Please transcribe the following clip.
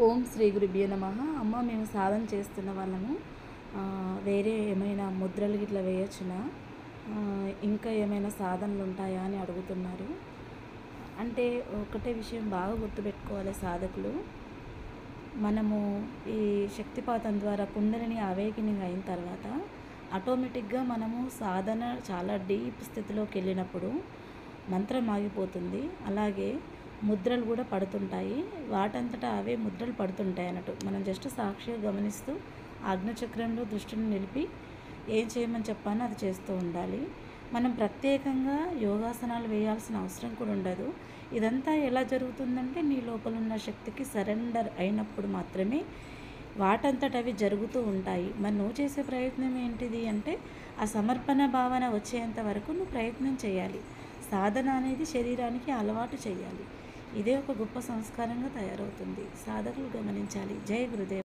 ఓం శ్రీ గురుభ్యో నమః. అమ్మ మేము సాధన చేస్తున్న వాళ్ళము. వేరే ఏమైనా ముద్రలు గిట్లా వేయొచ్చునా? ఇంకా ఏమైనా సాధనలు ఉంటాయా అని అడుగుతున్నారు. అంటే ఒకటే విషయం బాగా గుర్తుపెట్టుకోవాలి సాధకులు. మనము ఈ శక్తిపాతం ద్వారా కుండలిని అవేకనింగ్ అయిన తర్వాత ఆటోమేటిక్గా మనము సాధన చాలా డీప్ స్థితిలోకి వెళ్ళినప్పుడు మంత్రం ఆగిపోతుంది. అలాగే ముద్రలు కూడా పడుతుంటాయి. వాటంతటా అవే ముద్రలు పడుతుంటాయి అన్నట్టు. మనం జస్ట్ సాక్షిగా గమనిస్తూ ఆజ్ఞచక్రంలో దృష్టిని నిలిపి ఏం చేయమని చెప్పానో అది చేస్తూ ఉండాలి. మనం ప్రత్యేకంగా యోగాసనాలు వేయాల్సిన అవసరం కూడా ఉండదు. ఇదంతా ఎలా జరుగుతుందంటే నీ లోపల ఉన్న శక్తికి సరెండర్ అయినప్పుడు మాత్రమే వాటంతట అవి జరుగుతూ ఉంటాయి. మరి నువ్వు చేసే ప్రయత్నం ఏంటిది అంటే ఆ సమర్పణ భావన వచ్చేంత వరకు నువ్వు ప్రయత్నం చేయాలి. సాధన అనేది శరీరానికి అలవాటు చేయాలి. ఇదే ఒక గొప్ప సంస్కారంగా తయారవుతుంది. సాధకులు గమనించాలి. జై గురుదేవ్.